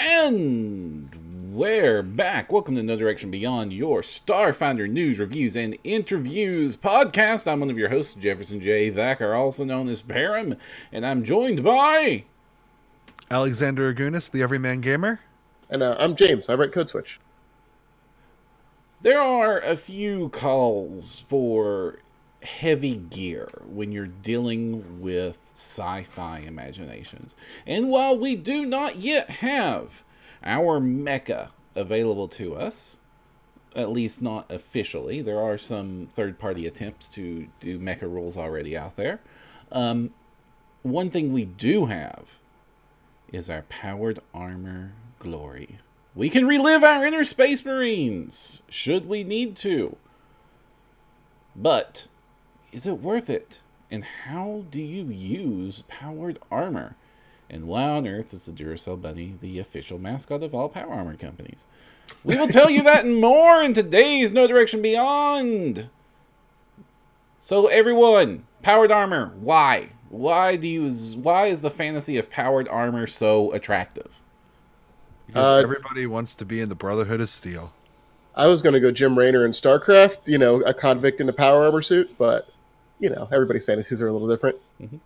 And we're back. Welcome to No Direction Beyond, your Starfinder news, reviews, and interviews podcast. I'm one of your hosts, Jefferson J. Thacker, also known as Param, and I'm joined by Alexander Agunis, the Everyman Gamer. And I'm James. I write Code Switch. There are a few calls for heavy gear when you're dealing with sci-fi imaginations. And while we do not yet have our mecha available to us, at least not officially, there are some third-party attempts to do mecha rules already out there. One thing we do have is our powered armor glory. We can relive our inner Space Marines, should we need to. But is it worth it? And how do you use powered armor? And why on earth is the Duracell Bunny the official mascot of all power armor companies? We will tell you that and more in today's No Direction Beyond. So everyone, powered armor, why? Why is the fantasy of powered armor so attractive? Because everybody wants to be in the Brotherhood of Steel. I was going to go Jim Raynor in StarCraft, you know, a convict in a power armor suit, but, you know, everybody's fantasies are a little different. Mm-hmm.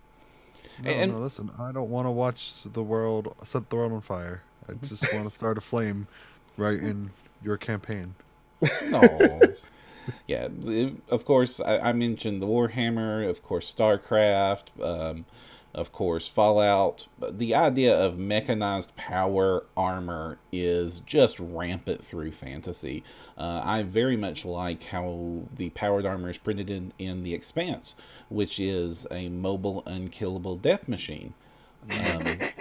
No, listen, I don't want to watch the world, set the world on fire. I just want to start a flame right in your campaign. No. Yeah, of course, I mentioned the Warhammer, of course, StarCraft, of course, Fallout. But the idea of mechanized power armor is just rampant through fantasy. I very much like how the powered armor is printed in The Expanse, which is a mobile, unkillable death machine.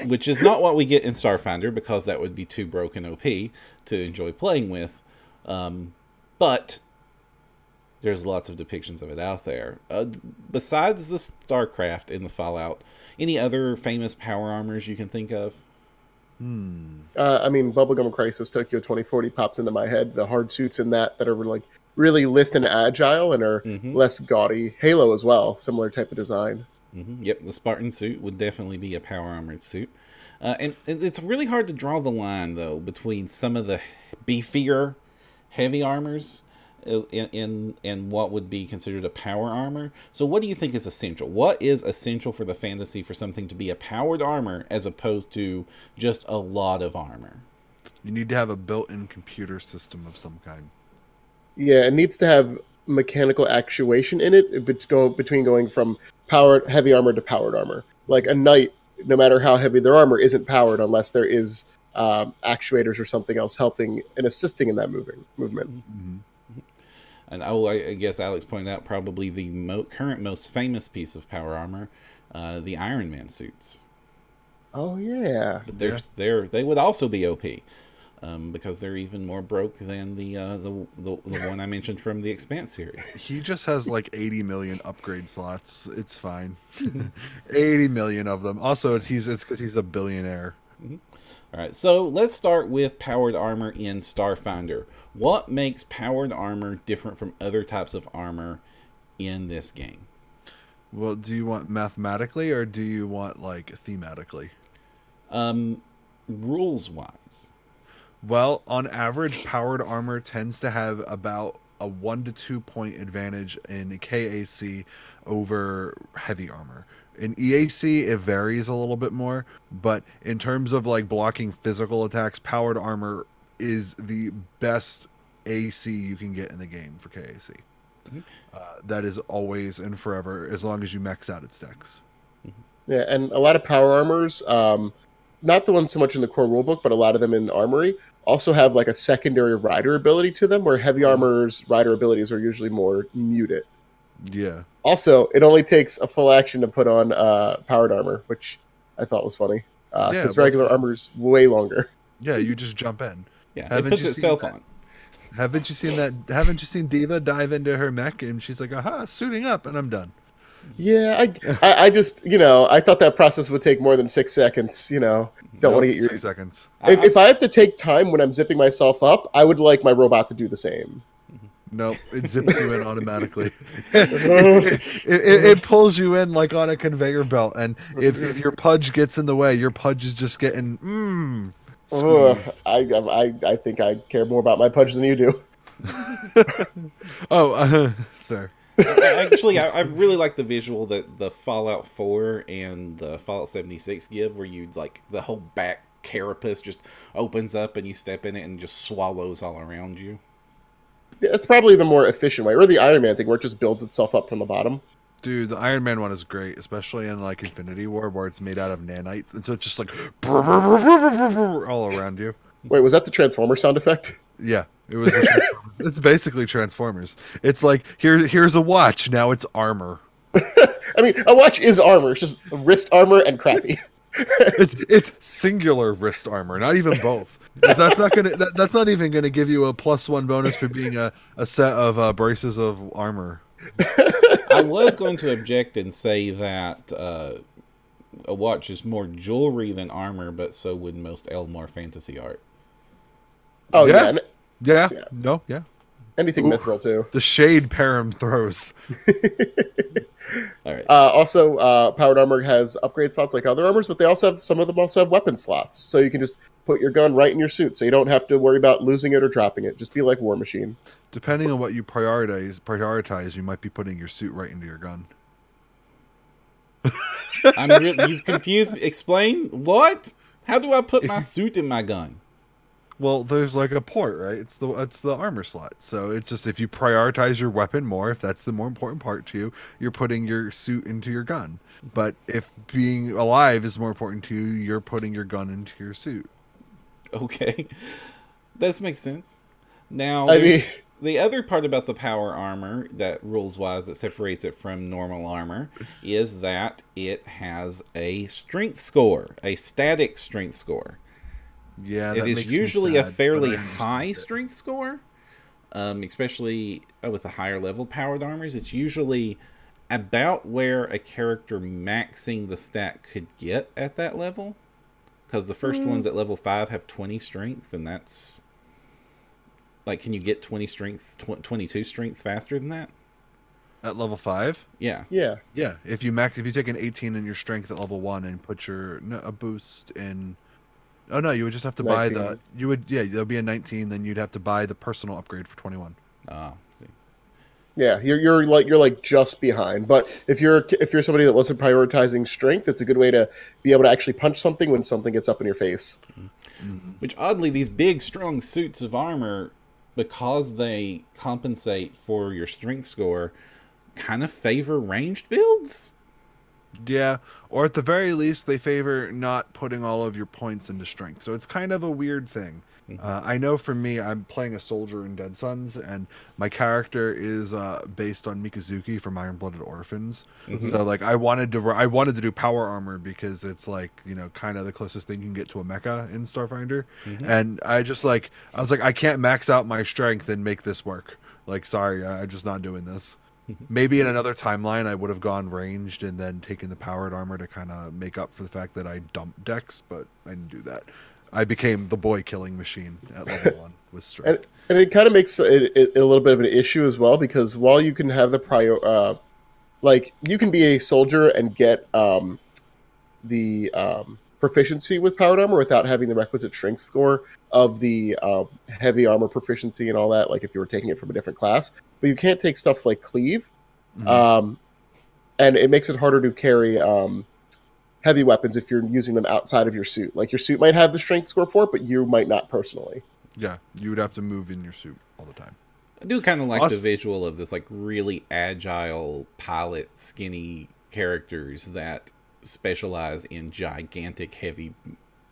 Which is not what we get in Starfinder, because that would be too broken OP to enjoy playing with. But there's lots of depictions of it out there. Besides the StarCraft and the Fallout, any other famous power armors you can think of? I mean, Bubblegum Crisis Tokyo 2040 pops into my head. The hard suits in that are like really lithe and agile and are less gaudy. Halo as well, similar type of design. Yep, the Spartan suit would definitely be a power armored suit. And it's really hard to draw the line, though, between some of the beefier heavy armors in what would be considered a power armor. So what do you think is essential? What is essential for the fantasy for something to be a powered armor as opposed to just a lot of armor? You need to have a built-in computer system of some kind. Yeah, it needs to have mechanical actuation in it between going from powered heavy armor to powered armor. Like a knight, no matter how heavy their armor, isn't powered unless there is actuators or something else helping and assisting in that movement. Mm-hmm. And I guess Alex pointed out probably the current most famous piece of power armor, the Iron Man suits. Oh yeah, but they would also be OP, because they're even more broke than the one I mentioned from the Expanse series. He just has like 80 million upgrade slots. It's fine. 80 million of them. Also, it's because he's a billionaire. All right, so let's start with powered armor in Starfinder. What makes powered armor different from other types of armor in this game? Well, do you want mathematically or do you want like thematically? Rules-wise. Well, on average, powered armor tends to have about a 1 to 2 point advantage in KAC over heavy armor. In EAC, it varies a little bit more, but in terms of like blocking physical attacks, powered armor is the best AC you can get in the game for KAC. That is always and forever, as long as you max out its decks. Yeah, and a lot of power armors, not the ones so much in the core rulebook, but a lot of them in Armory, also have like a secondary rider ability to them, where heavy armor's rider abilities are usually more muted. Yeah. Also, it only takes a full action to put on powered armor, which I thought was funny, because regular armor's way longer. Yeah, you just jump in. Yeah, it puts itself on. Haven't you seen that? Haven't you seen Diva dive into her mech and she's like, "Aha, suiting up," and I'm done. Yeah, I just, you know, I thought that process would take more than 6 seconds. You know, don't want to get your 6 seconds. If I have to take time when I'm zipping myself up, I would like my robot to do the same. Nope, it zips you in automatically. it pulls you in like on a conveyor belt, and if your pudge gets in the way, your pudge is just getting Squeeze. I think I care more about my punch than you do. Sorry. Actually, I really like the visual that the Fallout 4 and the Fallout 76 give, where you like the whole back carapace just opens up and you step in it and just swallows all around you. It's probably the more efficient way, or the Iron Man thing, where it just builds itself up from the bottom. Dude, the Iron Man one is great, especially in like Infinity War, where it's made out of nanites, and so it's just like all around you. Wait, was that the Transformer sound effect? Yeah, it was. It's basically Transformers. It's like here's a watch. Now it's armor. I mean, a watch is armor. It's just wrist armor and crappy. It's singular wrist armor, not even both. That's not even gonna give you a +1 bonus for being a set of braces of armor. I was going to object and say that a watch is more jewelry than armor, but so would most Elmore fantasy art. Oh Yeah. yeah, Yeah. No. Yeah. anything Ooh. mithril too. The shade Param throws. All right. Also, powered armor has upgrade slots like other armors, but some of them also have weapon slots, so you can just put your gun right in your suit, so you don't have to worry about losing it or dropping it. Just be like War Machine. Depending on what you prioritize, you might be putting your suit right into your gun. You've confused me. Explain what? How do I put my suit in my gun? Well, there's like a port, right? It's the armor slot. So it's just if you prioritize your weapon more, if that's the more important part to you, you're putting your suit into your gun. But if being alive is more important to you, you're putting your gun into your suit. Okay, that makes sense. Now, I mean, the other part about the power armor that rules-wise that separates it from normal armor is that it has a strength score, a static strength score. Yeah, It that is makes me usually sad, a fairly but I understand high it. strength score, especially with the higher level powered armors. It's usually about where a character maxing the stat could get at that level. Because the first ones at level 5 have 20 strength, and that's... Like, can you get 20 strength, 22 strength faster than that? At level 5? Yeah. yeah. Yeah, if you take an 18 in your strength at level 1 and put a boost in. Oh no, you would just have to buy 19. there'll be a 19, then you'd have to buy the personal upgrade for 21. See. Yeah, you're like just behind. But if you're somebody that wasn't prioritizing strength, it's a good way to be able to actually punch something when something gets up in your face. Mm-hmm. Which, oddly, these big, strong suits of armor, because they compensate for your strength score, kind of favor ranged builds. Yeah, or at the very least, they favor not putting all of your points into strength. So it's kind of a weird thing. I know for me, I'm playing a soldier in Dead Sons, and my character is based on Mikazuki from Iron Blooded Orphans. So like, I wanted to do power armor because it's like, kind of the closest thing you can get to a mecha in Starfinder. And I was like, I can't max out my strength and make this work. Like, sorry, I'm just not doing this. Maybe in another timeline, I would have gone ranged and then taken the powered armor to kind of make up for the fact that I dumped Dex, but I didn't do that. I became the boy killing machine at level 1 with strength. And it kind of makes it a little bit of an issue as well, because while you can have the you can be a soldier and get the proficiency with powered armor without having the requisite strength score of the heavy armor proficiency and all that, like if you were taking it from a different class. But you can't take stuff like cleave, and it makes it harder to carry heavy weapons if you're using them outside of your suit. Like, your suit might have the strength score for it, but you might not personally. Yeah, you would have to move in your suit all the time. I do kind of like the visual of this, like, really agile, pilot, skinny characters that specialize in gigantic, heavy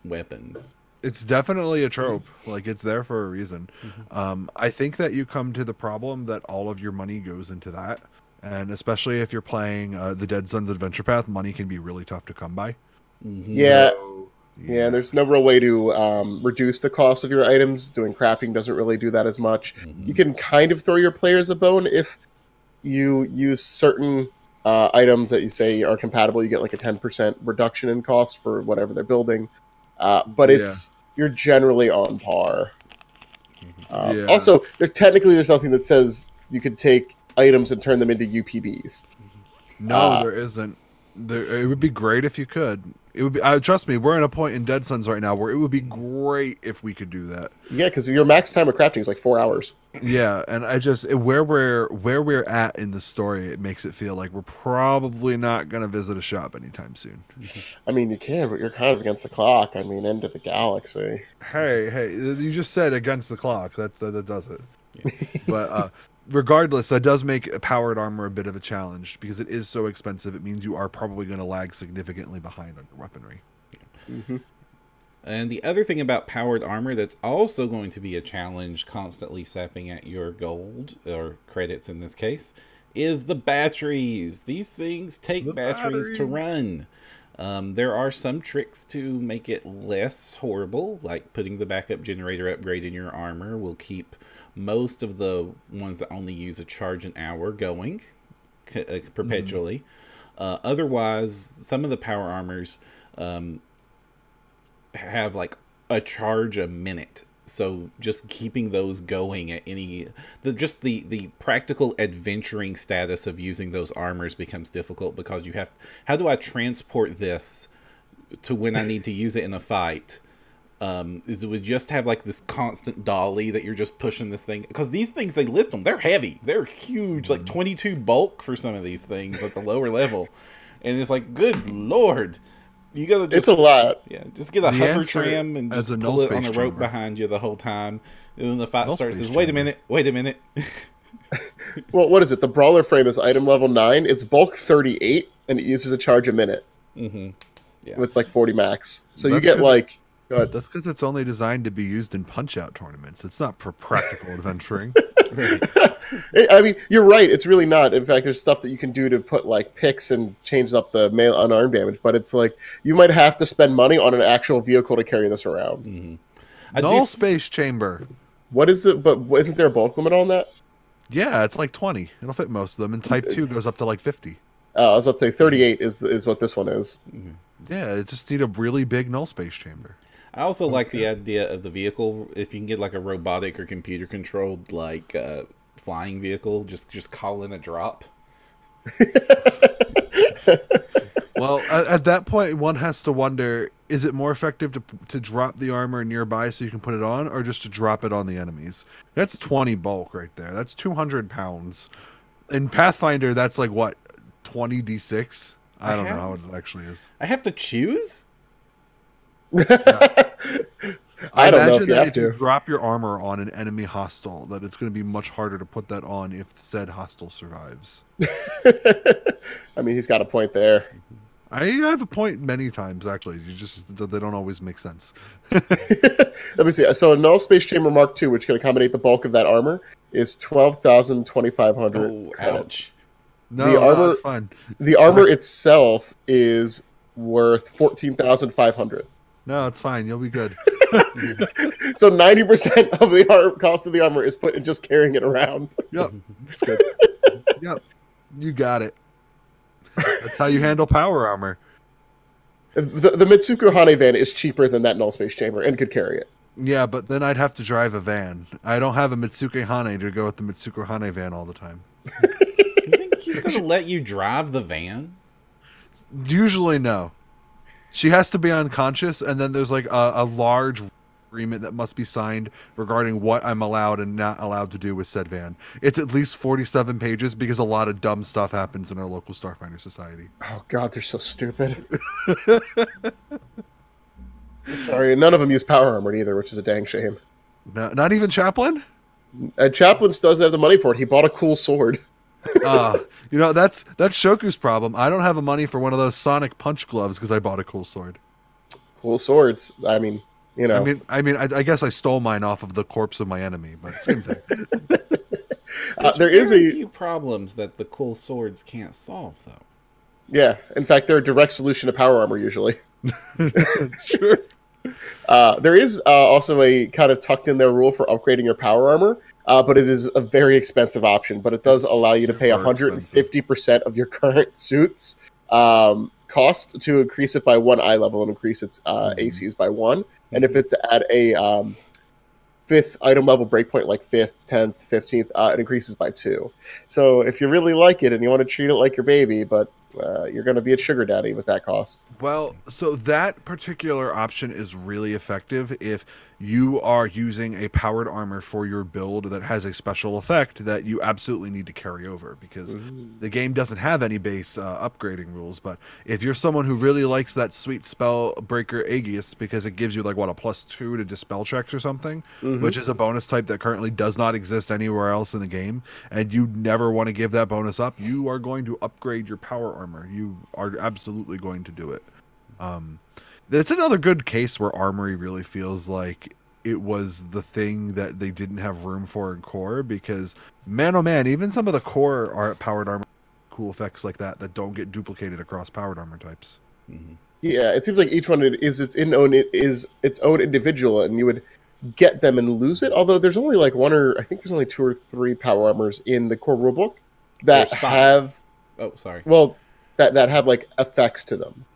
weapons. It's definitely a trope. Like, it's there for a reason. I think that you come to the problem that all of your money goes into that. And especially if you're playing the Dead Sons Adventure Path, money can be really tough to come by. Yeah. Yeah, there's no real way to reduce the cost of your items. Doing crafting doesn't really do that as much. You can kind of throw your players a bone if you use certain items that you say are compatible. You get like a 10% reduction in cost for whatever they're building. But you're generally on par. Also, there's nothing that says you could take items and turn them into UPBs. No, there isn't. It would be great if you could. It would be. Trust me, we're in a point in Dead Suns right now where it would be great if we could do that. Yeah, because your max time of crafting is like 4 hours. Yeah, and where we're at in the story, it makes it feel like we're probably not gonna visit a shop anytime soon. I mean, you can, but you're kind of against the clock. I mean, end of the galaxy. Hey, you just said against the clock. That does it. But regardless, that does make powered armor a bit of a challenge because it is so expensive. It means you are probably going to lag significantly behind on your weaponry. Mm-hmm. And the other thing about powered armor that's also going to be a challenge, constantly sapping at your gold, or credits in this case, is the batteries. These things take batteries to run. There are some tricks to make it less horrible, like putting the backup generator upgrade in your armor will keep most of the ones that only use a charge an hour going perpetually. Otherwise, some of the power armors have like a charge a minute. So just keeping those going at the practical adventuring status of using those armors becomes difficult because you have, how do I transport this to when I need to use it in a fight? Is it would just have like this constant dolly that you're just pushing this thing, because these things, they list them, they're heavy, they're huge, like 22 bulk for some of these things at the lower level, and it's like, good lord, you gotta just, it's a lot. Yeah, just get a hover tram and just pull it on a rope behind you the whole time, and when the fight starts, says, wait a minute. Well, what is it? The brawler frame is item level 9. It's bulk 38, and it uses a charge a minute. Yeah. With like 40 max. So you get like... That's because it's only designed to be used in punch-out tournaments. It's not for practical adventuring. I mean, you're right. It's really not. In fact, there's stuff that you can do to put like picks and change up the melee unarmed damage. But it's like you might have to spend money on an actual vehicle to carry this around. Null space chamber. What is it? But isn't there a bulk limit on that? Yeah, it's like 20. It'll fit most of them. And Type 2 goes up to like 50. Oh, I was about to say 38 is what this one is. Yeah, it just need a really big null space chamber. I also like the idea of the vehicle. If you can get like a robotic or computer controlled like flying vehicle, just call in a drop. Well, at that point, one has to wonder: is it more effective to drop the armor nearby so you can put it on, or just to drop it on the enemies? That's 20 bulk right there. That's 200 pounds. In Pathfinder, that's like what, 20 d6? I don't know how it actually is. I have to choose. I don't know if you have to. If you drop your armor on an enemy hostile, that it's going to be much harder to put that on if said hostile survives. I mean, he's got a point there. I have a point many times, actually. They don't always make sense. Let me see. So a null space chamber Mark II, which can accommodate the bulk of that armor, is 12,200. Oh, ouch. No, it's fine. The armor itself is worth 14,500. No, it's fine. You'll be good. So 90% of the cost of the armor is put in just carrying it around. Yep. That's good. Yep. You got it. That's how you handle power armor. The Mitsuko Hane van is cheaper than that null space chamber and could carry it. Yeah, but then I'd have to drive a van. I don't have a Mitsuko Hane to go with the Mitsuko Hane van all the time. You think he's going to let you drive the van? Usually, no. She has to be unconscious, and then there's like a large agreement that must be signed regarding what I'm allowed and not allowed to do with said van. It's at least 47 pages because a lot of dumb stuff happens in our local Starfinder Society. Oh god, they're so stupid. Sorry, none of them use power armor either, which is a dang shame. No, not even Chaplin? Chaplin doesn't have the money for it. He bought a cool sword. That's Shoku's problem. I don't have the money for one of those Sonic Punch gloves because I bought a cool sword. Cool swords. I mean, you know. I guess I stole mine off of the corpse of my enemy, but same thing. There is a few problems that the cool swords can't solve, though. Yeah, in fact, they're a direct solution to power armor usually. Sure. There is also a kind of tucked in there rule for upgrading your power armor, but it is a very expensive option. But it does allow you to pay 150% of your current suit's cost to increase it by 1 eye level and increase its ACs by 1. And if it's at a 5th item level breakpoint, like 5th, 10th, 15th, it increases by 2. So if you really like it and you want to treat it like your baby, but you're going to be a sugar daddy with that cost. Well, so that particular option is really effective if you are using a powered armor for your build that has a special effect that you absolutely need to carry over, because the game doesn't have any base upgrading rules. But if you're someone who really likes that sweet spell breaker Aegis because it gives you like what, a +2 to dispel checks or something, which is a bonus type that currently does not exist anywhere else in the game, and you never want to give that bonus up, you are going to upgrade your power armor. You are absolutely going to do it. It's another good case where Armory really feels like it was the thing that they didn't have room for in core, because man, oh man, even some of the core powered armor cool effects like that don't get duplicated across powered armor types. Yeah, it seems like each one is its own individual, and you would get them and lose it. Although there's only like I think there's only 2 or 3 power armors in the core rulebook that have. Oh, sorry. Well, that have like effects to them.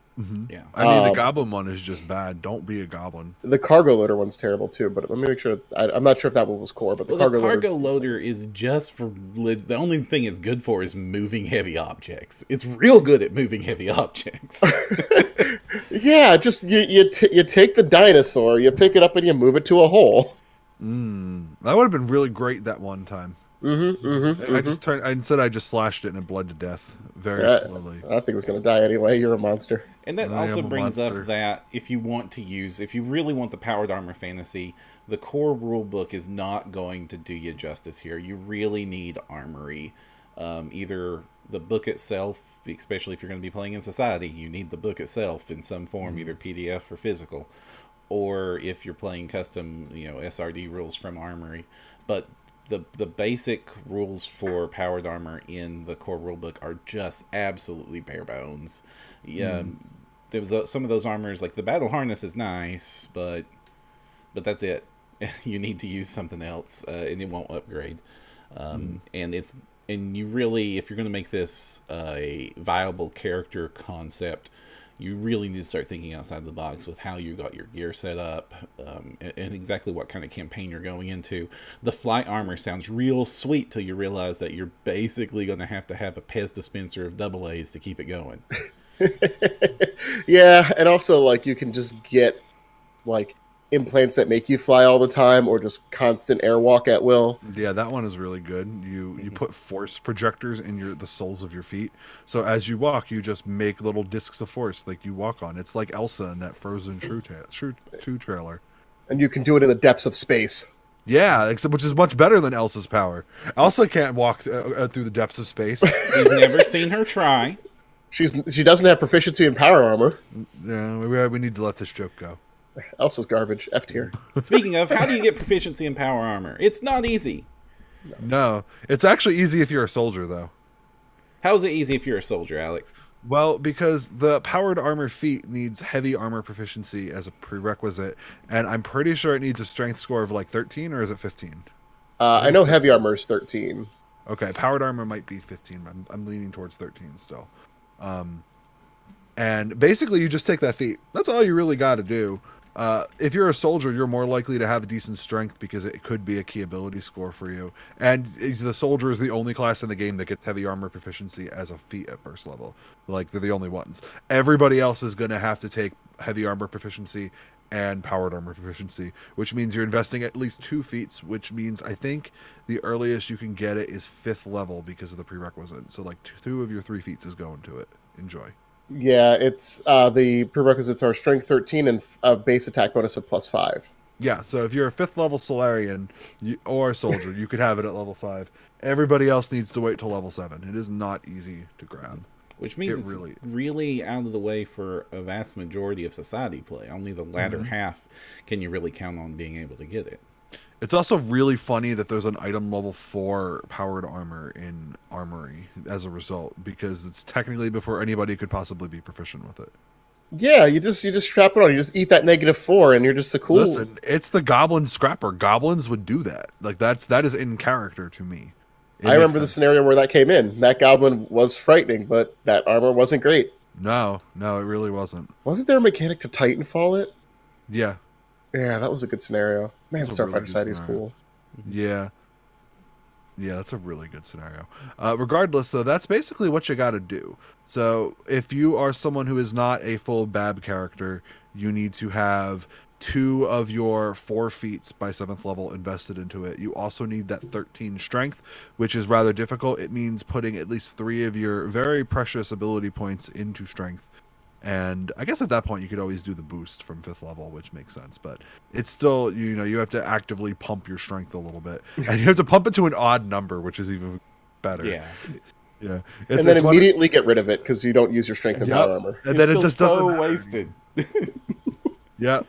Yeah, I mean the goblin one is just bad. Don't be a goblin. The cargo loader one's terrible too, but let me make sure. I'm not sure if that one was core, but the cargo loader is just for the only thing it's good for is moving heavy objects. It's real good at moving heavy objects. Yeah, just you take the dinosaur, you pick it up and you move it to a hole. That would have been really great that one time. I just slashed it and it bled to death very slowly. I think it was going to die anyway. You're a monster. And that also brings up that if you really want the powered armor fantasy, the core rulebook is not going to do you justice here. You really need Armory. Either the book itself, especially if you're going to be playing in Society, you need the book itself in some form, either PDF or physical. Or if you're playing custom, SRD rules from Armory. But the basic rules for powered armor in the core rulebook are just absolutely bare bones. Yeah, some of those armors, like the battle harness, is nice, but that's it. You need to use something else, and it won't upgrade. And you really, if you're going to make this a viable character concept, you really need to start thinking outside the box with how you got your gear set up, and exactly what kind of campaign you're going into. The flight armor sounds real sweet till you realize that you're basically going to have a Pez dispenser of AA's to keep it going. Yeah, and also like you can just get like implants that make you fly all the time, or just constant airwalk at will. Yeah, that one is really good. You put force projectors in the soles of your feet, so as you walk, you just make little discs of force like you walk on. It's like Elsa in that Frozen True 2 trailer. And you can do it in the depths of space. Yeah, which is much better than Elsa's power. Elsa can't walk through the depths of space. You've never seen her try. She doesn't have proficiency in power armor. Yeah, we need to let this joke go. Elsa's garbage. F tier. Speaking of, how do you get proficiency in power armor? It's not easy. No, it's actually easy if you're a soldier, though. How is it easy if you're a soldier, Alex? Well, because the powered armor feat needs heavy armor proficiency as a prerequisite, and I'm pretty sure it needs a strength score of like 13, or is it 15? I know heavy armor is 13. Okay, powered armor might be 15. I'm leaning towards 13 still. And basically, you just take that feat. That's all you really got to do. If you're a soldier, you're more likely to have a decent strength because it could be a key ability score for you. And the soldier is the only class in the game that gets heavy armor proficiency as a feat at first level. Like, they're the only ones. Everybody else is going to have to take heavy armor proficiency and powered armor proficiency, which means you're investing at least 2 feats, which means I think the earliest you can get it is 5th level because of the prerequisite. So, like, 2 of your 3 feats is going to it. Enjoy. Yeah, it's the prerequisites are strength 13 and a base attack bonus of +5. Yeah, so if you're a 5th level Solarian or a soldier, you could have it at level 5. Everybody else needs to wait till level 7. It is not easy to grab. Which means it's really out of the way for a vast majority of Society play. Only the latter half can you really count on being able to get it. It's also really funny that there's an item level 4 powered armor in Armory as a result, because it's technically before anybody could possibly be proficient with it. Yeah, you just strap it on. You just eat that -4, and you're just the cool. Listen, it's the Goblin Scrapper. Goblins would do that. Like that is in character to me. I remember the scenario where that came in. That goblin was frightening, but that armor wasn't great. No, it really wasn't. Wasn't there a mechanic to Titanfall it? Yeah. Yeah, that was a good scenario. Man, Starfighter Society is cool. Yeah. Yeah, that's a really good scenario. Regardless, though, that's basically what you got to do. So if you are someone who is not a full BAB character, you need to have 2 of your 4 feats by 7th level invested into it. You also need that 13 strength, which is rather difficult. It means putting at least 3 of your very precious ability points into strength. And I guess at that point you could always do the boost from 5th level, which makes sense. But it's still, you have to actively pump your strength a little bit, and you have to pump it to an odd number, which is even better. Yeah. Yeah. And then immediately get rid of it because you don't use your strength and power armor. And then it feels just doesn't so matter. wasted. Yeah.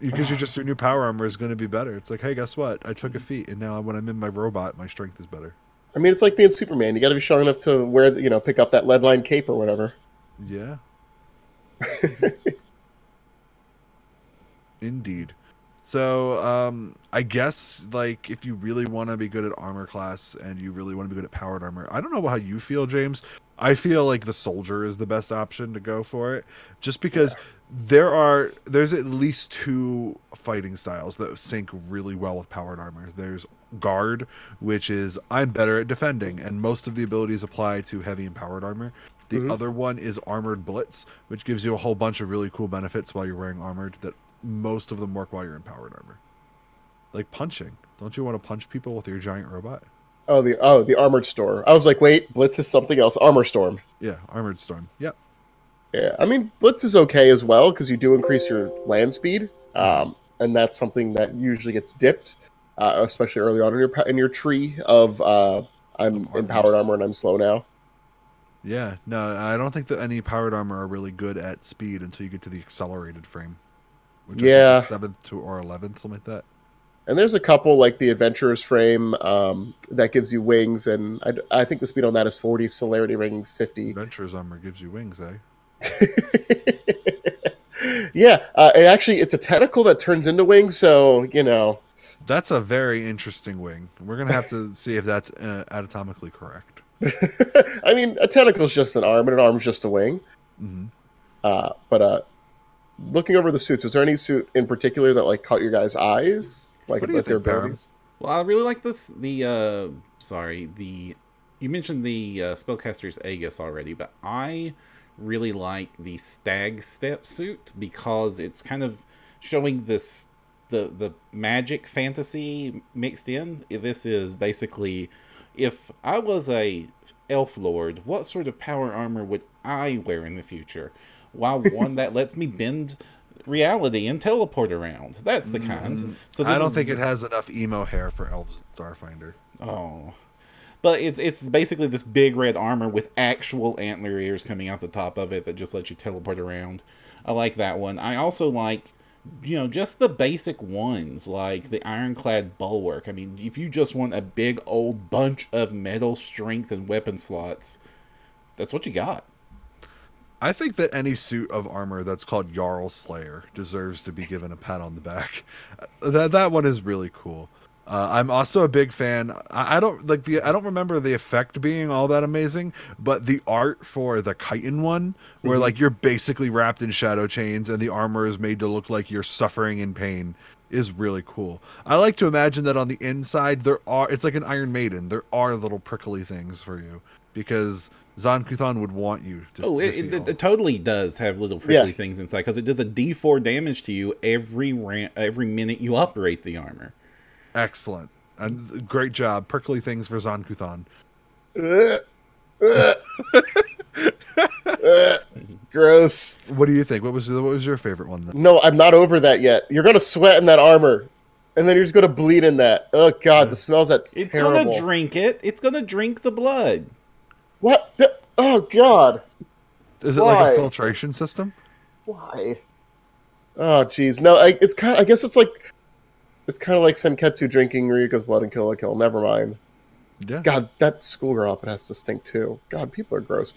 Because your new power armor is going to be better. It's like, hey, guess what? I took a feat, and now when I'm in my robot, my strength is better. I mean, it's like being Superman. You got to be strong enough to wear, pick up that lead line cape or whatever. Yeah. Indeed. So, I guess, like, if you really want to be good at armor class and you really want to be good at powered armor, I don't know how you feel, James. I feel like the soldier is the best option to go for it, just because there's at least 2 fighting styles that sync really well with powered armor. There's guard, which is I'm better at defending, and most of the abilities apply to heavy and powered armor. The other one is armored blitz, which gives you a whole bunch of really cool benefits while you're wearing armored that most of them work while you're in powered armor. Like punching. Don't you want to punch people with your giant robot? Oh, the armored storm. I was like, wait, Blitz is something else. Armor storm. Yeah, armored storm. Yep. Yeah, I mean, Blitz is okay as well because you do increase your land speed, and that's something that usually gets dipped, especially early on in your tree of I'm in powered armor and I'm slow now. Yeah, no, I don't think that any powered armor are really good at speed until you get to the accelerated frame. Which Yeah. is 7th to or 11th, something like that. And there's a couple like the Adventurer's frame that gives you wings, and I think the speed on that is 40. Celerity Ring's 50. Adventurer's armor gives you wings, eh? Yeah, it's a tentacle that turns into wings, so That's a very interesting wing. We're gonna have to see if that's anatomically correct. I mean, a tentacle's just an arm, and an arm's just a wing. Mm-hmm. But looking over the suits, was there any suit in particular that like caught your guys' eyes, like What do you about their think, Baron? abilities? Well, I really like this. You mentioned the Spellcaster's Aegis already, but I really like the Stag Step suit because it's kind of showing this the magic fantasy mixed in. This is basically, if I was a elf lord, what sort of power armor would I wear in the future? While one that lets me bend reality and teleport around. That's the kind. So I don't think it has enough emo hair for Elf Starfinder. Oh. But it's basically this big red armor with actual antler ears coming out the top of it that just lets you teleport around. I like that one. I also like, just the basic ones, like the Ironclad Bulwark. I mean, if you just want a big old bunch of metal strength and weapon slots, that's what you got. I think that any suit of armor that's called Jarl Slayer deserves to be given a pat on the back. That one is really cool. I'm also a big fan. I don't remember the effect being all that amazing, but the art for the chitin one, where like you're basically wrapped in shadow chains and the armor is made to look like you're suffering in pain, is really cool. I like to imagine that on the inside it's like an Iron Maiden. There are little prickly things for you because Zon-Kuthon would want you to. Oh, it totally does have little prickly things inside because it does a D4 damage to you every minute you operate the armor. Excellent. And great job. Prickly things for Zon-Kuthon. Gross. What do you think? What was your favorite one then? No, I'm not over that yet. You're gonna sweat in that armor, and then you're just gonna bleed in that. Oh god, the smells that's It's terrible. gonna drink it. It's gonna drink the blood. What? Oh god. Is it like a filtration system? Why? Oh jeez. No, it's kind of. I guess it's kind of like Senketsu drinking Ryuka's blood and Kill la Kill. Never mind. Yeah. God, that schoolgirl outfit has to stink too. God, people are gross.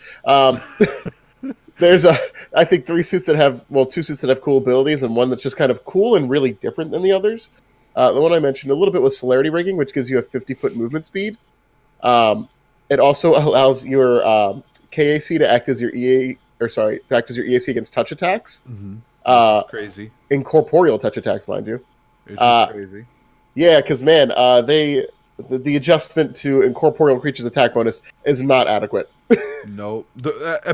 There's I think 2 suits that have cool abilities and one that's just kind of cool and really different than the others. The one I mentioned a little bit was Celerity Rigging, which gives you a 50-foot movement speed. It also allows your KAC to act as your EAC against touch attacks. Mm-hmm. Crazy. Incorporeal touch attacks, mind you. It's just crazy. Yeah, because man, they The adjustment to incorporeal creatures' attack bonus is not adequate. No,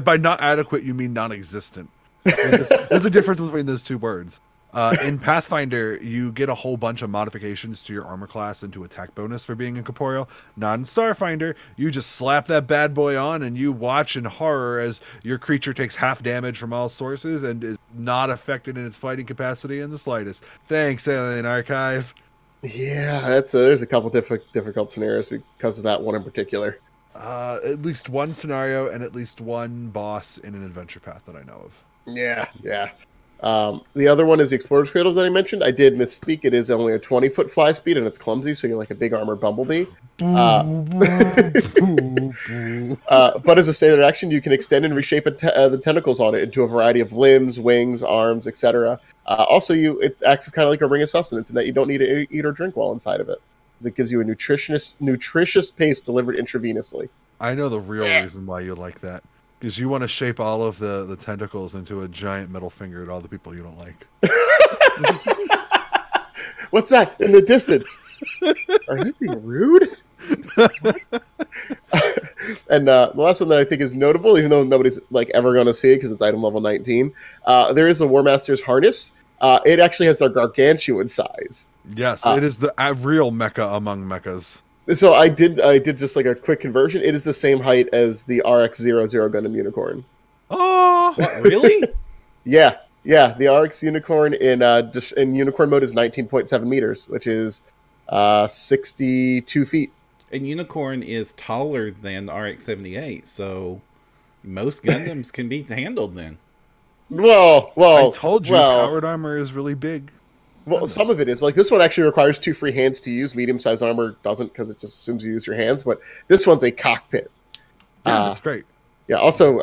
by not adequate, you mean non-existent. There's a difference between those two words. In Pathfinder, you get a whole bunch of modifications to your armor class and to attack bonus for being incorporeal. Not in Starfinder. You just slap that bad boy on and you watch in horror as your creature takes half damage from all sources and is not affected in its fighting capacity in the slightest. Thanks, Alien Archive. Yeah, there's a couple difficult scenarios because of that one in particular. At least one scenario and at least one boss in an adventure path that I know of. Yeah. The other one is the Explorer's Cradle that I mentioned. I did misspeak. It is only a 20-foot fly speed, and it's clumsy, so you're like a big armored bumblebee. But as a standard action, you can extend and reshape the tentacles on it into a variety of limbs, wings, arms, etc. Also, it acts as kind of like a ring of sustenance in that you don't need to eat or drink while inside of it. It gives you a nutritious paste delivered intravenously. I know the real reason why you like that. Because you want to shape all of the tentacles into a giant middle finger to all the people you don't like. What's that in the distance? Are you being rude? And the last one that I think is notable, even though nobody's like ever going to see it because it's item level 19, there is a War Master's harness. It actually has a gargantuan size. Yes, it is the real mecha among mechas. So I did just like a quick conversion. It is the same height as the RX-00 Gundam Unicorn. Oh, really? Yeah. The RX Unicorn in Unicorn mode is 19.7 meters, which is 62 feet. And Unicorn is taller than RX-78, so most Gundams can be handled then. Well, I told you, powered armor is really big. Well, some of it is. Like, this one actually requires 2 free hands to use. Medium-sized armor doesn't because it just assumes you use your hands. But this one's a cockpit. Yeah, that's great. Yeah, also,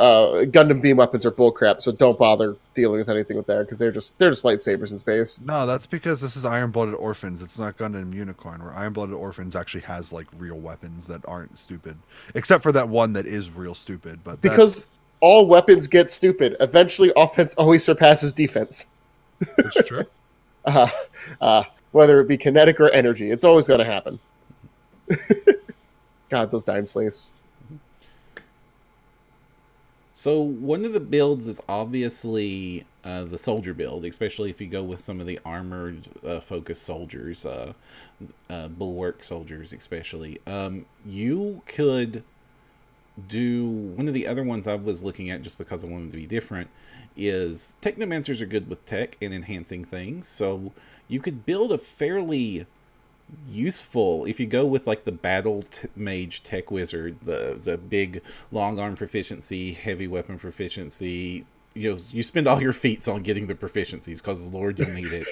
Gundam beam weapons are bullcrap, so don't bother dealing with anything with there because they're just lightsabers in space. No, that's because this is Iron-Blooded Orphans. It's not Gundam Unicorn, where Iron-Blooded Orphans actually has, like, real weapons that aren't stupid. Except for that one that is real stupid. But because all weapons get stupid. Eventually, offense always surpasses defense. That's true. Whether it be kinetic or energy, it's always going to happen. God, those dying slaves. So one of the builds is obviously the soldier build, especially if you go with some of the armored focused soldiers, bulwark soldiers especially. You could do one of the other ones I was looking at just because I wanted to be different is Technomancers are good with tech and enhancing things, so you could build a fairly useful, if you go with like the battle mage tech wizard, the big long arm proficiency, heavy weapon proficiency, you spend all your feats on getting the proficiencies because Lord you'll need it.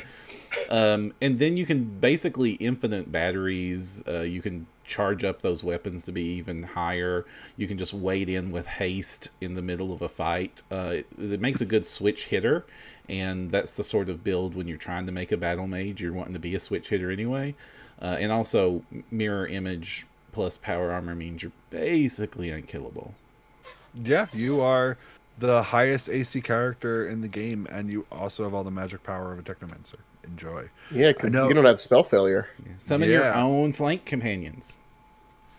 And then you can basically infinite batteries. You can charge up those weapons to be even higher. You can just wade in with haste in the middle of a fight. It makes a good switch hitter, and that's the sort of build when you're trying to make a battle mage, you're wanting to be a switch hitter anyway. And also mirror image plus power armor means you're basically unkillable. Yeah, you are the highest AC character in the game, and you also have all the magic power of a Technomancer. Enjoy. Yeah, because you don't have spell failure. Summon your own flank companions.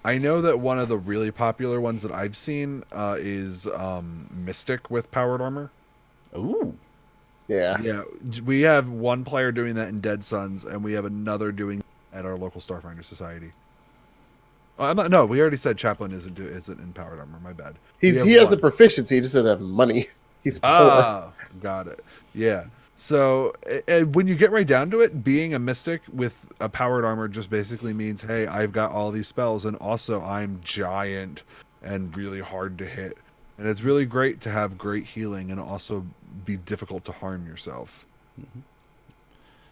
I know that one of the really popular ones that I've seen is Mystic with powered armor. Ooh. Yeah. We have one player doing that in Dead Sons, and we have another doing at our local Starfinder Society. No, we already said Chaplain isn't in powered armor. My bad. He has the proficiency. He just doesn't have money. He's poor. Got it. Yeah. So when you get right down to it, being a mystic with a powered armor just basically means, hey, I've got all these spells, and also I'm giant and really hard to hit. And it's really great to have great healing and also be difficult to harm yourself. Mm-hmm.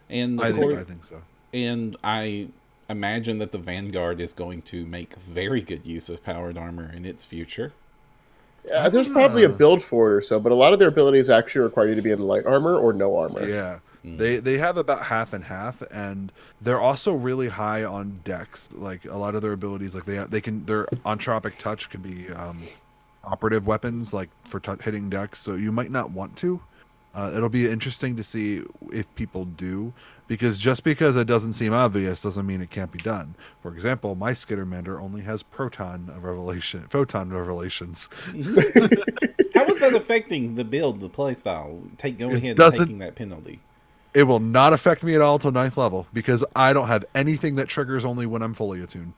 And I think so. And I imagine that the Vanguard is going to make very good use of powered armor in its future. Yeah, there's probably a build for it or so, but a lot of their abilities actually require you to be in light armor or no armor. Yeah. They have about half and half, and they're also really high on dex. Like a lot of their abilities, like their Entropic Touch can be operative weapons, like for hitting dex. So you might not want to, It'll be interesting to see if people do, because just because it doesn't seem obvious doesn't mean it can't be done. For example, my Skittermander only has photon revelations. How is that affecting the build, the playstyle? Go ahead and doesn't- taking that penalty. It will not affect me at all till 9th level because I don't have anything that triggers only when I'm fully attuned.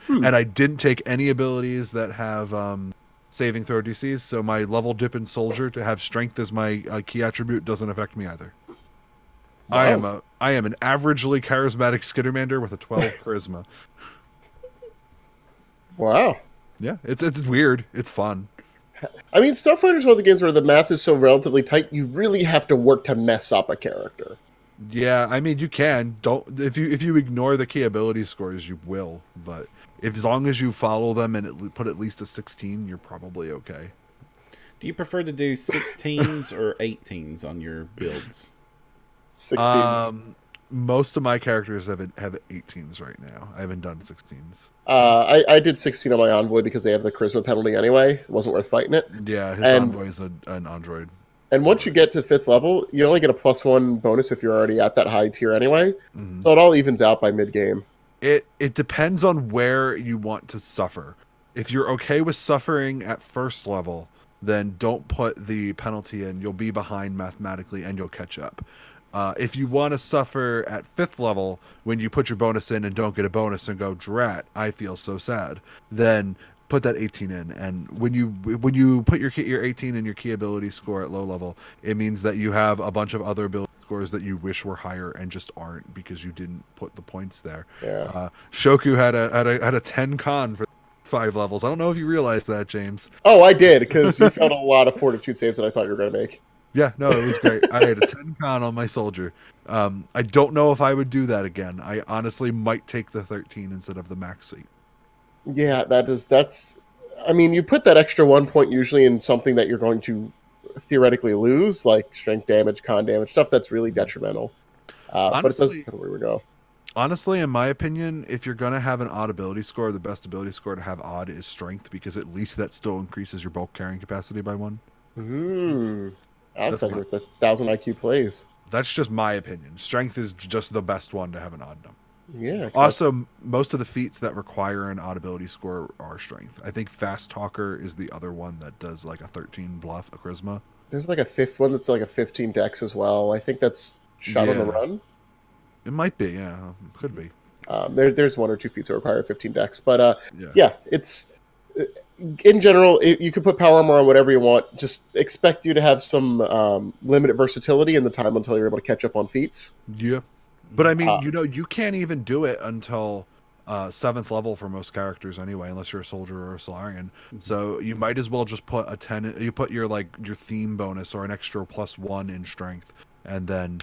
And I didn't take any abilities that have saving throw DCs, so my level dip in soldier to have strength as my key attribute doesn't affect me either. Wow. I am an averagely charismatic Skittermander with a 12 charisma. Wow. Yeah, it's weird. It's fun. I mean, Starfighter's one of the games where the math is so relatively tight, you really have to work to mess up a character. Yeah, I mean you can. Don't if you ignore the key ability scores, you will. But as long as you follow them and put at least a 16, you're probably okay. Do you prefer to do 16s or 18s on your builds? 16s. Most of my characters have 18s right now. I haven't done 16s. I did 16 on my Envoy because they have the charisma penalty anyway. It wasn't worth fighting it. Yeah, his And- Envoy is an android. And once you get to 5th level, you only get a +1 bonus if you're already at that high tier anyway. Mhm. So it all evens out by mid-game. It depends on where you want to suffer. If you're okay with suffering at 1st level, then don't put the penalty in. You'll be behind mathematically and you'll catch up. If you want to suffer at 5th level, when you put your bonus in and don't get a bonus and go, drat, I feel so sad, then put that 18 in. And when you put your 18 and your key ability score at low level, it means that you have a bunch of other ability scores that you wish were higher and just aren't because you didn't put the points there. Yeah. Shoku had a 10 con for 5 levels. I don't know if you realized that, James. Oh, I did, because you felt a lot of fortitude saves that I thought you were going to make. Yeah, no, it was great. I had a 10 con on my soldier. I don't know if I would do that again. I honestly might take the 13 instead of the max seat. Yeah, that's... I mean, you put that extra 1 point usually in something that you're going to theoretically lose, like strength damage, con damage, stuff that's really detrimental. But it does Honestly- depend where we go. Honestly, in my opinion, if you're going to have an odd ability score, the best ability score to have odd is strength, because at least that still increases your bulk carrying capacity by 1. That's That's with the 1,000 IQ plays. That's just my opinion. Strength is just the best one to have an odd number. Yeah. Also, most of the feats that require an odd ability score are strength. I think Fast Talker is the other one that does like a 13 bluff, a charisma. There's like a 5th one that's like a 15 dex as well. I think that's Shot on the Yeah. Run. It might be, yeah, could be. There's 1 or 2 feats that require 15 dex, but Yeah. yeah, it's in general you could put power armor on whatever you want. Just expect you to have some limited versatility in the time until you're able to catch up on feats. Yeah. But I mean, Uh, you can't even do it until 7th level for most characters anyway, unless you're a soldier or a Solarian. So you might as well just put a 10. You put your your theme bonus or an extra +1 in strength, and then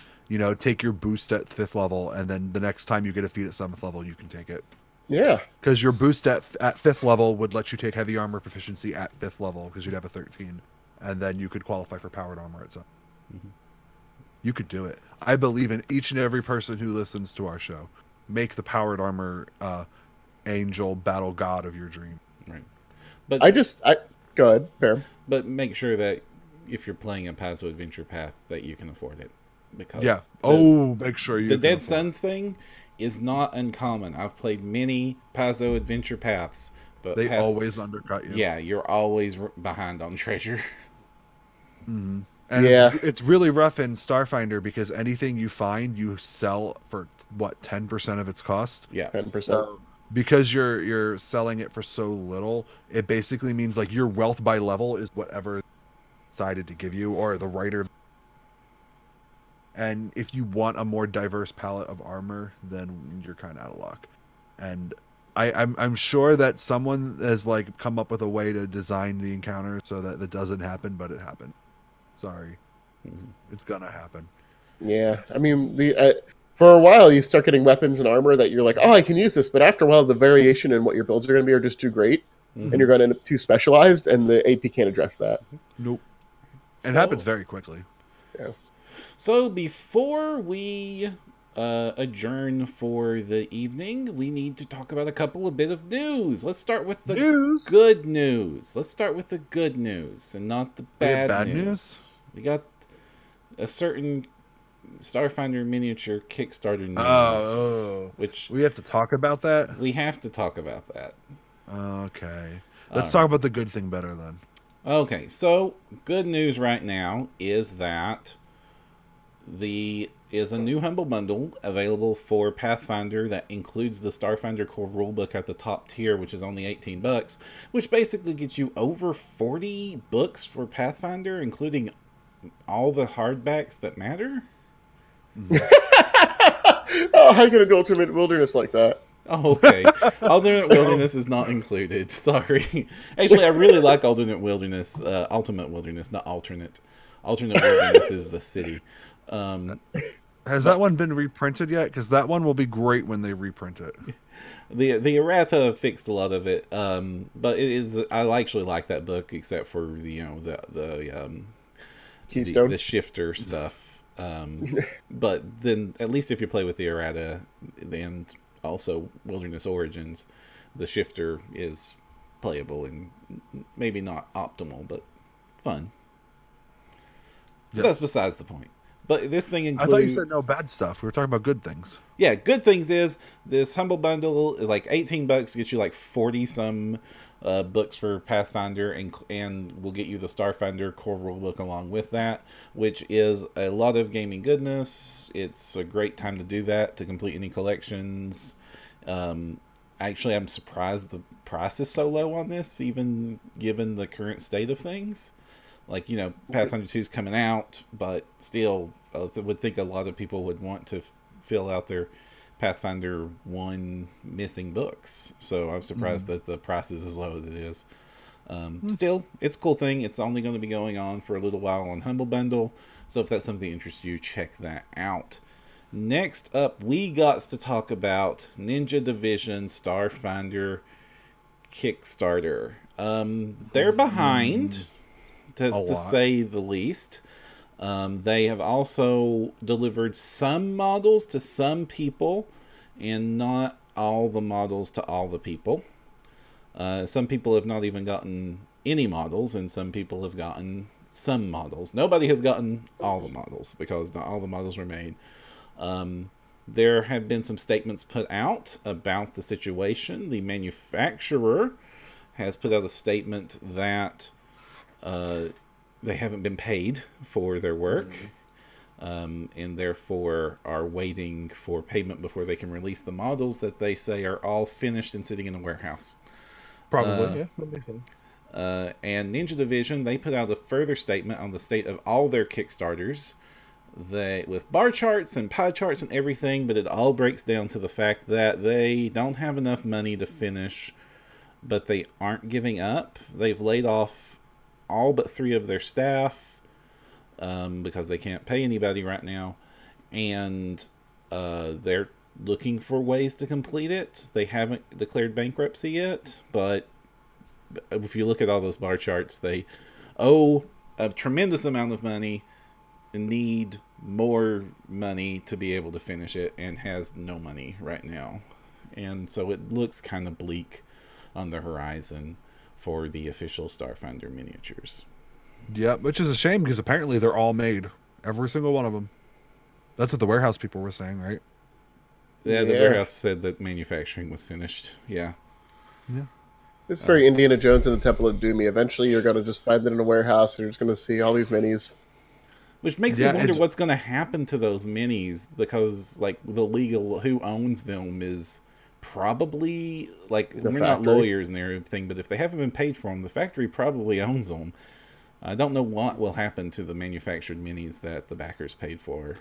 take your boost at 5th level, and then the next time you get a feat at 7th level, you can take it. Yeah, Because your boost at 5th level would let you take heavy armor proficiency at 5th level because you'd have a 13, and then you could qualify for powered armor at 7. You could do it. I believe in each and every person who listens to our show. Make the powered armor angel battle god of your dream. Right. But I go ahead, Bear. but make sure that if you're playing a Pazzo Adventure Path that you can afford it. Because Yeah. Make sure you. the can Dead afford it. Suns thing is not uncommon. I've played many Pazzo Adventure Paths, but They always undercut you. yeah, you're always behind on treasure. Mm-hmm. And Yeah. it's really rough in Starfinder because anything you find, you sell for 10% of its cost. Yeah. 10%. So because you're selling it for so little, it basically means like your wealth by level is whatever decided to give you, or the writer. And if you want a more diverse palette of armor, then you're kind of out of luck. And I'm sure that someone has come up with a way to design the encounter so that that doesn't happen, but it happened. Sorry, it's gonna happen. Yeah, I mean, for a while you start getting weapons and armor that you're like, oh, I can use this, but after a while the variation in what your builds are going to be are just too great, and you're going to end up too specialized, and the AP can't address that. Nope. It So- happens very quickly. So before we adjourn for the evening, we need to talk about a couple of bit of news. Let's start with the good news. Let's start with the good news and not the We have bad, bad news. news? We got a certain Starfinder miniature Kickstarter news, which we have to talk about that. we have to talk about that. Okay, let's talk about the good thing better then. Okay, so good news right now is that is a new Humble Bundle available for Pathfinder that includes the Starfinder core rulebook at the top tier, which is only $18, which basically gets you over 40 books for Pathfinder, including all the hardbacks that matter. Oh, how are you going to go Ultimate Wilderness like that? Oh, okay. Alternate Wilderness is not included. Sorry. Actually, I really like Alternate Wilderness. Ultimate Wilderness, not alternate. Alternate Wilderness is the city. Has that one been reprinted yet? Because that one will be great when they reprint it. The errata fixed a lot of it, but it is. I actually like that book, except for the Keystone, the shifter stuff. But then, at least if you play with the errata, and also Wilderness Origins, the shifter is playable and maybe not optimal, but fun. Yes. That's besides the point. But this thing includes... I thought you said no bad stuff. We were talking about good things. Yeah, good things is this Humble Bundle is like $18, gets you like 40-some books for Pathfinder, and will get you the Starfinder core rulebook along with that, which is a lot of gaming goodness. It's a great time to do that, to complete any collections. Actually, I'm surprised the price is so low on this, even given the current state of things. Like, Pathfinder 2 is coming out, but still, I would think a lot of people would want to fill out their Pathfinder 1 missing books. So I'm surprised that the price is as low as it is. Still, it's a cool thing. It's only going to be going on for a little while on Humble Bundle. So if that's something that interests you, check that out. Next up, we got to talk about Ninja Division Starfinder Kickstarter. They're behind... to say the least. They have also delivered some models to some people and not all the models to all the people. Some people have not even gotten any models, and some people have gotten some models. Nobody has gotten all the models because not all the models were made. There have been some statements put out about the situation. The manufacturer has put out a statement that they haven't been paid for their work, and therefore are waiting for payment before they can release the models that they say are all finished and sitting in a warehouse. Probably, yeah, that makes sense. And Ninja Division, they put out a further statement on the state of all their Kickstarters, with bar charts and pie charts and everything, but it all breaks down to the fact that they don't have enough money to finish, but they aren't giving up. They've laid off all but 3 of their staff because they can't pay anybody right now, and they're looking for ways to complete it. They haven't declared bankruptcy yet, but if you look at all those bar charts, they owe a tremendous amount of money and need more money to be able to finish it, and has no money right now. And so it looks kind of bleak on the horizon for the official Starfinder miniatures. Yeah, which is a shame because apparently they're all made. Every single one of them. That's what the warehouse people were saying, right? Yeah, the warehouse said that manufacturing was finished. Yeah. It's very Indiana Jones and the Temple of Doom. Eventually you're going to just find it in a warehouse and you're just going to see all these minis. Which makes me wonder what's going to happen to those minis, because like the legal who owns them is probably like we're not lawyers and everything, but if they haven't been paid for them, the factory probably owns them. I don't know what will happen to the manufactured minis that the backers paid for.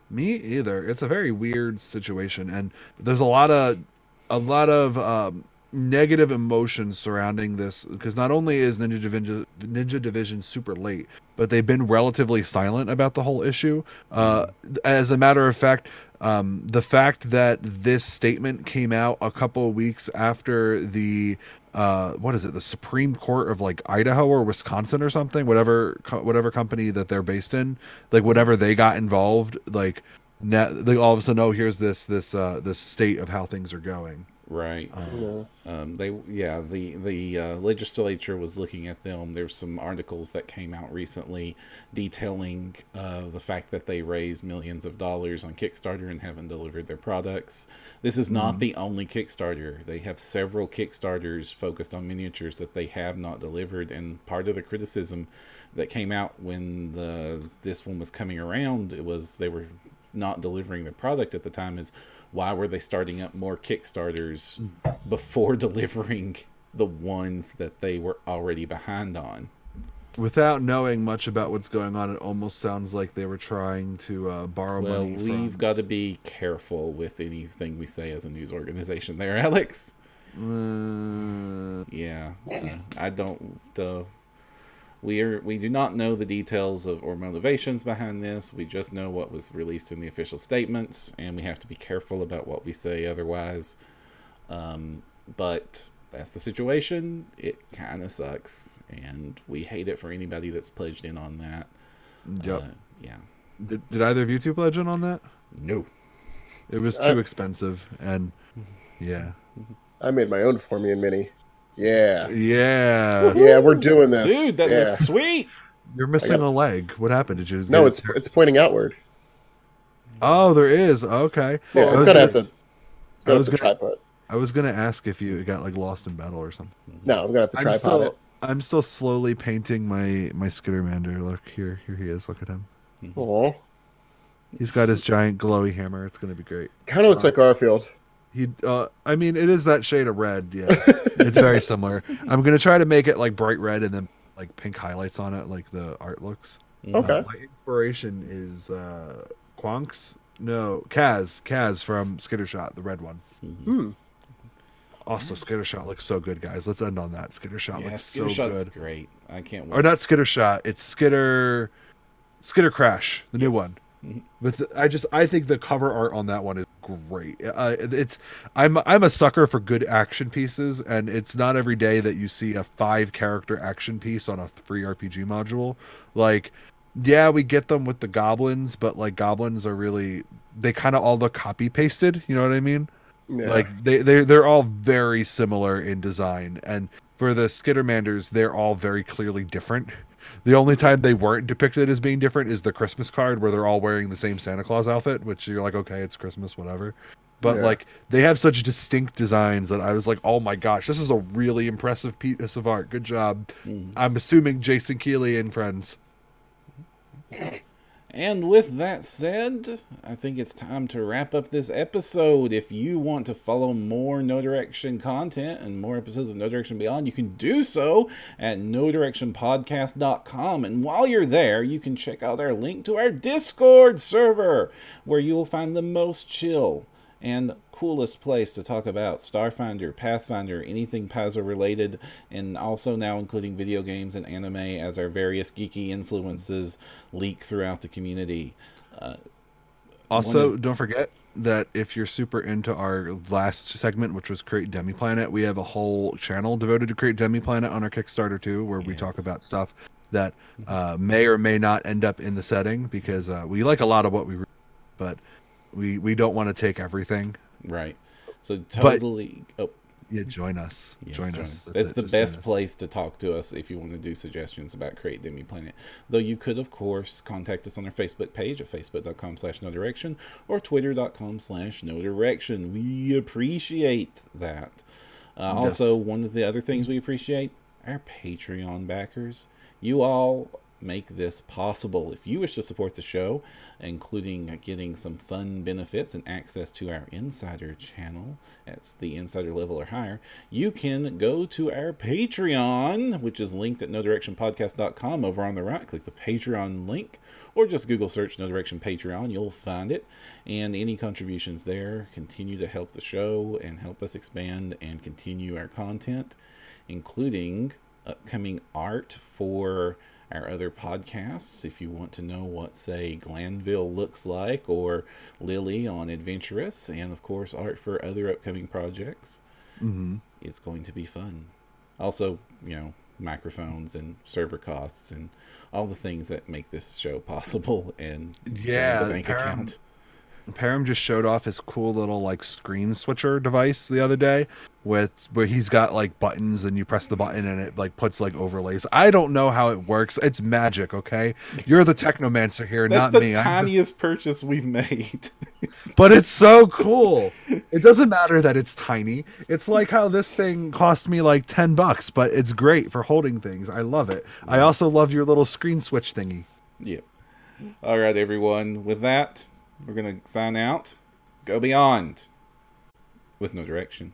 Me either. It's a very weird situation, and there's a lot of negative emotions surrounding this, because not only is Ninja Division super late, but they've been relatively silent about the whole issue. As a matter of fact, the fact that this statement came out a couple of weeks after the the Supreme Court of like Idaho or Wisconsin or something, whatever company that they're based in, like whatever they got involved, like they all of a sudden, oh, here's this state of how things are going. Right. Yeah. The legislature was looking at them. There's some articles that came out recently detailing the fact that they raised millions of dollars on Kickstarter and haven't delivered their products. This is not the only Kickstarter. They have several Kickstarters focused on miniatures that they have not delivered. And part of the criticism that came out when this one was coming around, it was they were not delivering their product at the time, is why were they starting up more Kickstarters before delivering the ones that they were already behind on? Without knowing much about what's going on, it almost sounds like they were trying to borrow money from... we've got to be careful with anything we say as a news organization there, Alex. I don't... We do not know the details of or motivations behind this. We just know what was released in the official statements, and we have to be careful about what we say otherwise. But that's the situation. It kind of sucks, and we hate it for anybody that's pledged in on that. Yep. Did either of you two pledge in on that? No. It was too expensive, and yeah. I made my own Formian Mini. Yeah, we're doing this, dude. That was sweet. You're missing a leg. What happened? Did you? No, it's pointing outward. Oh, there is. Okay. Yeah, it's gonna have to tripod. I was gonna ask if you got like lost in battle or something. No, I'm gonna have to tripod it. I'm still slowly painting my Skittermander. Look here he is. Look at him. Aw. He's got his giant glowy hammer. It's gonna be great. Kind of looks like Garfield. I mean, it is that shade of red. Yeah, it's very similar. I'm gonna try to make it like bright red and then like pink highlights on it, like the art looks. Okay. My inspiration is Quonks. No, Kaz from Skittershot, the red one. Also, Skittershot looks so good, guys. Let's end on that. Skittershot looks so good. Great. I can't wait. Or not Skittershot. It's Skitter Crash, the new one. But I think the cover art on that one is great. I'm a sucker for good action pieces, and it's not every day that you see a 5-character action piece on a free RPG module. Like, yeah, we get them with the goblins, but like goblins are really, they kind of all look copy pasted. You know what I mean? Yeah. Like they're all very similar in design, and for the Skittermanders, they're all very clearly different. The only time they weren't depicted as being different is the Christmas card, where they're all wearing the same Santa Claus outfit, which you're like, okay, it's Christmas, whatever. But like, they have such distinct designs that I was like, oh my gosh, this is a really impressive piece of art. Good job. I'm assuming Jason Keeley and friends. And with that said, I think it's time to wrap up this episode. If you want to follow more No Direction content and more episodes of No Direction Beyond, you can do so at NoDirectionPodcast.com. And while you're there, you can check out our link to our Discord server, where you will find the most chill and coolest place to talk about Starfinder, Pathfinder, anything Paizo related, and also now including video games and anime as our various geeky influences leak throughout the community. Also, don't forget that if you're super into our last segment, which was Create Demi-Planet, we have a whole channel devoted to Create Demi-Planet on our Kickstarter too, where we talk about stuff that may or may not end up in the setting, because we like a lot of what we read, but we don't want to take everything. Right. So totally. Join us. Yes, join us. That's the best place to talk to us if you want to do suggestions about Create Demi-Planet. Though you could, of course, contact us on our Facebook page at facebook.com/NoDirection or twitter.com/NoDirection. We appreciate that. Also, one of the other things we appreciate, our Patreon backers. You all make this possible. If you wish to support the show, including getting some fun benefits and access to our insider channel, that's the insider level or higher, you can go to our Patreon, which is linked at NoDirectionPodcast.com. Over on the right, click the Patreon link, or just Google search No Direction Patreon. You'll find it, and any contributions there continue to help the show and help us expand and continue our content, including upcoming art for our other podcasts. If you want to know what, say, Glanville looks like, or Lily on Adventurous, and of course art for other upcoming projects, it's going to be fun. Also, microphones and server costs and all the things that make this show possible, and the bank account. Param just showed off his cool little like screen switcher device the other day with where he's got like buttons and you press the button and it like puts like overlays. I don't know how it works. It's magic, okay? You're the technomancer here, That's not the me. tiniest purchase we've made. But it's so cool. It doesn't matter that it's tiny. It's like how this thing cost me like $10, but it's great for holding things. I love it. I also love your little screen switch thingy. Yeah. All right, everyone. With that, we're going to sign out. Go beyond with no direction.